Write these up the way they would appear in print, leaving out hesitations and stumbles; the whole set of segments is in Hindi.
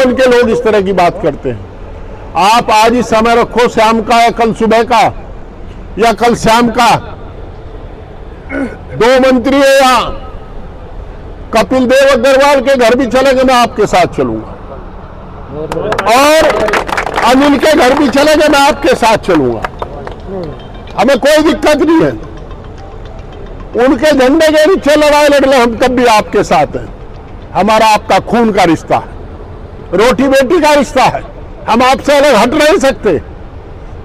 के लोग इस तरह की बात करते हैं। आप आज ही समय रखो शाम का या कल सुबह का या कल शाम का। 2 मंत्री है यहां, कपिल देव अग्रवाल के घर भी चलेंगे, मैं आपके साथ चलूंगा, और अनिल के घर भी चलेंगे, मैं आपके साथ चलूंगा, हमें कोई दिक्कत नहीं है। उनके झंडे के नीचे लड़ाई लड़ ले, हम तब भी आपके साथ हैं। हमारा आपका खून का रिश्ता है, रोटी बेटी का रिश्ता है, हम आपसे अलग हट नहीं सकते।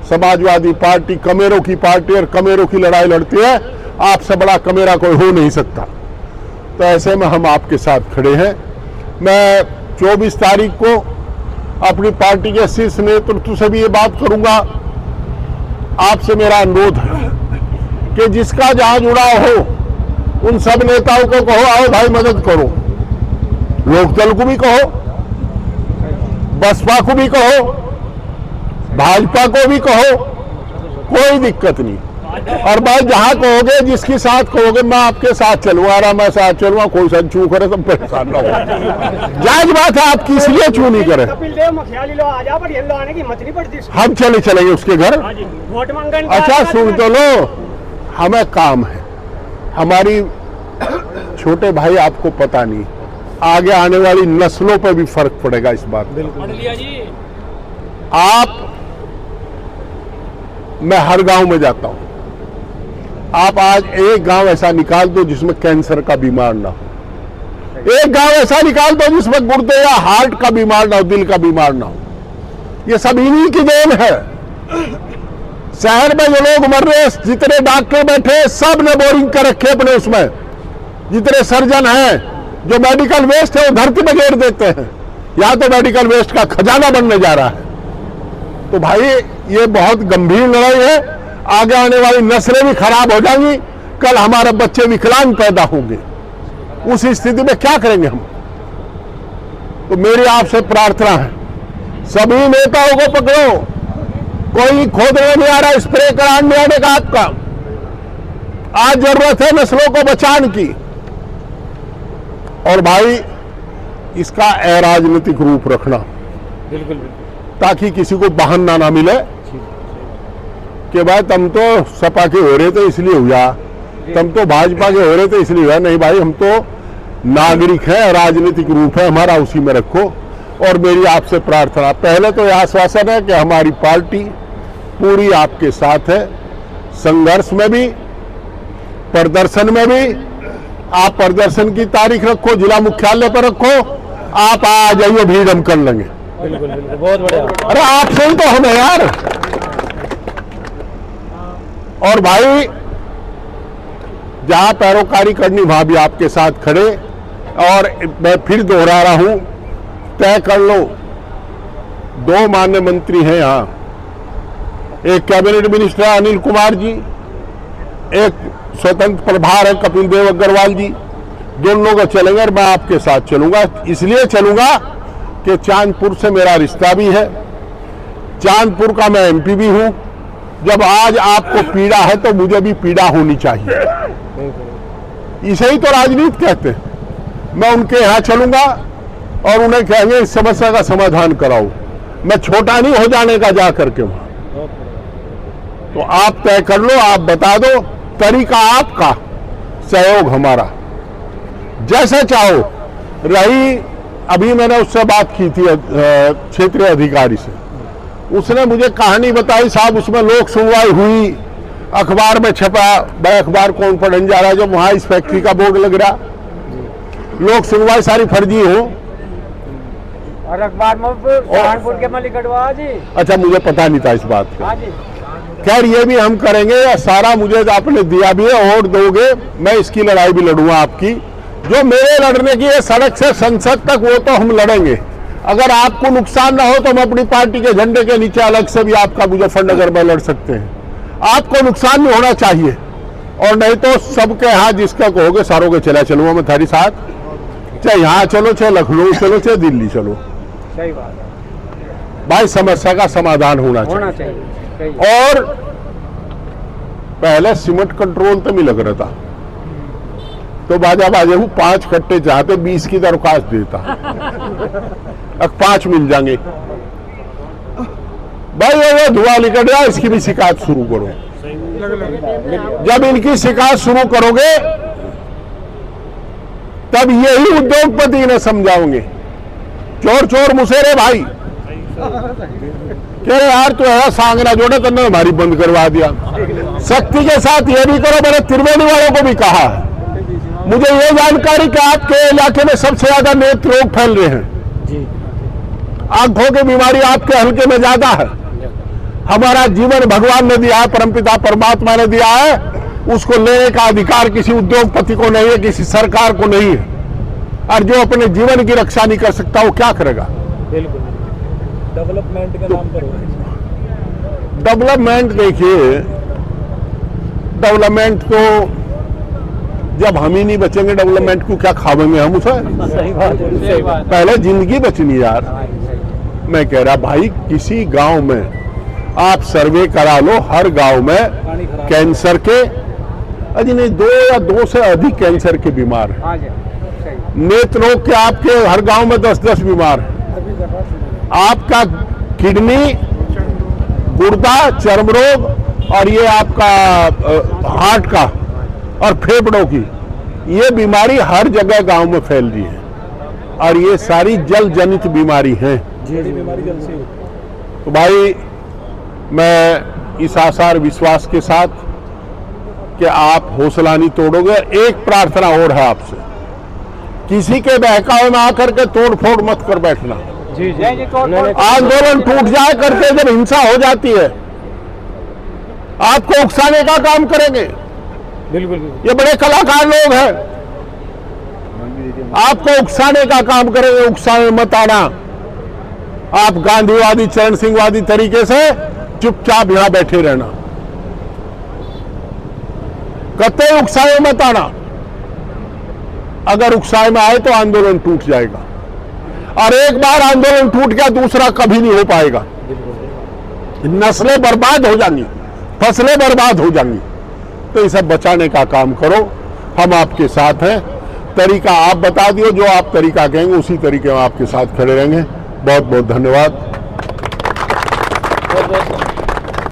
समाजवादी पार्टी कमेरों की पार्टी और कमेरों की लड़ाई लड़ती है, आपसे बड़ा कमेरा कोई हो नहीं सकता। तो ऐसे में हम आपके साथ खड़े हैं। मैं 24 तारीख को अपनी पार्टी के शीर्ष नेतृत्व से भी ये बात करूंगा। आपसे मेरा अनुरोध है कि जिसका जहां जुड़ाव हो उन सब नेताओं को कहो, आओ भाई मदद करो। लोकदल को भी कहो, बसपा को भी कहो, भाजपा को भी कहो, कोई दिक्कत नहीं। और भाई जहां कहोगे, जिसके साथ कहोगे, मैं आपके साथ चलूंगा, मैं साथ चलूंगा। कोई सा चू करे तो परेशान ना हो, जायज बात है आपकी, इसलिए चू नहीं करे। हम चलेंगे उसके घर। अच्छा सुन तो लो, हमें काम है, हमारी छोटे भाई, आपको पता नहीं, आगे आने वाली नस्लों पर भी फर्क पड़ेगा इस बात में। आप, मैं हर गांव में जाता हूं, आप आज एक गांव ऐसा निकाल दो जिसमें कैंसर का बीमार ना हो, एक गांव ऐसा निकाल दो जिसमें गुर्दे या हार्ट का बीमार ना हो, दिल का बीमार ना हो। ये सब इन्हीं की देन है। शहर में जो लोग मर रहे हैं, जितने डॉक्टर बैठे, सब ने बोरिंग कर रखे अपने उसमें। जितने सर्जन हैं, जो मेडिकल वेस्ट है वो धरती में गिर देते हैं। यहां तो मेडिकल वेस्ट का खजाना बनने जा रहा है। तो भाई ये बहुत गंभीर लड़ाई है। आगे आने वाली नस्लें भी खराब हो जाएंगी, कल हमारे बच्चे विकलांग पैदा होंगे। उस स्थिति में क्या करेंगे हम? तो मेरी आपसे प्रार्थना है, सभी नेताओं को पकड़ो। कोई खोदने नहीं आ रहा, स्प्रे कराने नहीं आने का आपका। आज जरूरत है नस्लों को बचाने की। और भाई इसका अराजनीतिक रूप रखना, बिल्कुल, ताकि किसी को बहाना ना मिले कि भाई तुम तो सपा के हो रहे थे इसलिए हुआ, तुम तो भाजपा के हो रहे थे इसलिए हुआ। नहीं भाई, हम तो नागरिक हैं, राजनीतिक रूप है हमारा, उसी में रखो। और मेरी आपसे प्रार्थना, पहले तो यह आश्वासन है कि हमारी पार्टी पूरी आपके साथ है, संघर्ष में भी, प्रदर्शन में भी। आप प्रदर्शन की तारीख रखो, जिला मुख्यालय पर रखो, आप आ जाइए, भीड़ हम कर लेंगे। बिल्कुल बिल्कुल, बहुत बढ़िया। अरे आपसे ही तो हम है यार। और भाई जहां पैरोकारी करनी वहां भी आपके साथ खड़े। और मैं फिर दोहरा रहा हूं, तय कर लो, 2 माननीय मंत्री हैं यहां, एक कैबिनेट मिनिस्टर अनिल कुमार जी, एक स्वतंत्र प्रभार है कपिल देव अग्रवाल जी। दोनों को चलेंगे और मैं आपके साथ चलूंगा। इसलिए चलूंगा कि चांदपुर से मेरा रिश्ता भी है, चांदपुर का मैं एमपी भी हूं। जब आज आपको पीड़ा है तो मुझे भी पीड़ा होनी चाहिए। इसे ही तो राजनीति कहते हैं। मैं उनके यहां चलूंगा और उन्हें कहेंगे इस समस्या का समाधान कराओ। मैं छोटा नहीं हो जाने का जा करके वहां। तो आप तय कर लो, आप बता दो, तरीका आपका, सहयोग हमारा, जैसे चाहो। रही अभी मैंने उससे बात की थी क्षेत्रीय अधिकारी से, उसने मुझे कहानी बताई, साहब उसमें लोक सुनवाई हुई, अखबार में छपा। बड़ा अखबार कौन पढ़ने जा रहा है जब वहां इस फैक्ट्री का बोर्ड लग रहा। लोक सुनवाई सारी फर्जी हो और अखबार में कानपुर के मलिक अडवाह जी। अच्छा, मुझे पता नहीं था इस बात का। खैर ये भी हम करेंगे। सारा मुझे आपने दिया भी है, वोट दोगे, मैं इसकी लड़ाई भी लड़ूंगा आपकी। जो मेरे लड़ने की है सड़क से संसद तक, वो तो हम लड़ेंगे। अगर आपको नुकसान ना हो तो हम अपनी पार्टी के झंडे के नीचे अलग से भी आपका मुजफ्फरनगर में लड़ सकते हैं। आपको नुकसान नहीं होना चाहिए। और नहीं तो सबके यहाँ जिसका कहोगे सारों के चला चलूंगा मैं थारी साथ, चाहे यहाँ चलो, चाहे लखनऊ चलो, चाहे दिल्ली चलो। सही बात है भाई, समस्या का समाधान होना चाहिए। और पहले सीमेंट कंट्रोल तो मिल लग रहा था, तो बाजा बाजे हूँ 5 कट्टे चाहते 20 की दरख्वास्त देता। अब 5 मिल जाएंगे। भाई वो धुआं निकल रहा है, इसकी भी शिकायत शुरू करो। जब इनकी शिकायत शुरू करोगे तब यही उद्योगपति इन्हें समझाओगे। चोर चोर मुसेरे भाई कह रहे यार तो ऐसा सांगना जोड़ा तो हमारी बंद करवा दिया। सख्ती के साथ ये भी करो, मैंने त्रिवेणी वालों को भी कहा है। मुझे ये जानकारी कि आपके इलाके में सबसे ज्यादा नेत्र रोग फैल रहे हैं, आंखों की बीमारी आपके हल्के में ज्यादा है। हमारा जीवन भगवान ने दिया है, परमपिता परमात्मा ने दिया है, उसको लेने का अधिकार किसी उद्योगपति को नहीं है, किसी सरकार को नहीं है। और जो अपने जीवन की रक्षा नहीं कर सकता वो क्या करेगा? बिल्कुल डेवलपमेंट के नाम पर। डेवलपमेंट देखिए, डेवलपमेंट तो जब हम ही नहीं बचेंगे डेवलपमेंट को क्या खावेंगे हम उसे? सही बात है, सही बात। पहले जिंदगी बचनी यार। मैं कह रहा भाई किसी गांव में आप सर्वे करा लो, हर गांव में कैंसर के अजी नहीं 2 या 2 से अधिक कैंसर के बीमार हैं। हाँ जी, सही। नेत्र रोग के आपके हर गांव में 10-10 बीमार हैं। आपका किडनी, गुर्दा, चर्म रोग और ये आपका हार्ट का और फेफड़ों की ये बीमारी हर जगह गांव में फैल रही है और ये सारी जल जनित बीमारी है। तो भाई मैं इस आसार विश्वास के साथ कि आप हौसला नहीं तोड़ोगे। एक प्रार्थना और है आपसे, किसी के बहकावे में आकर के तोड़ फोड़ मत कर बैठना। जी जी, आंदोलन टूट जाए करके जब हिंसा हो जाती है आपको उकसाने का काम करेंगे। बिल्कुल। ये बड़े कलाकार लोग हैं, आपको उकसाने का काम करेंगे। उकसाने मत आना। आप गांधीवादी चरण सिंहवादी तरीके से चुपचाप यहां बैठे रहना, कतई उकसाए मत आना। अगर उकसाए में आए तो आंदोलन टूट जाएगा और एक बार आंदोलन टूट गया दूसरा कभी नहीं हो पाएगा। नस्लें बर्बाद हो जाएंगी, फसलें बर्बाद हो जाएंगी। तो इसे बचाने का काम करो, हम आपके साथ हैं। तरीका आप बता दियो, जो आप तरीका कहेंगे उसी तरीके में आपके साथ खड़े रहेंगे। बहुत बहुत धन्यवाद।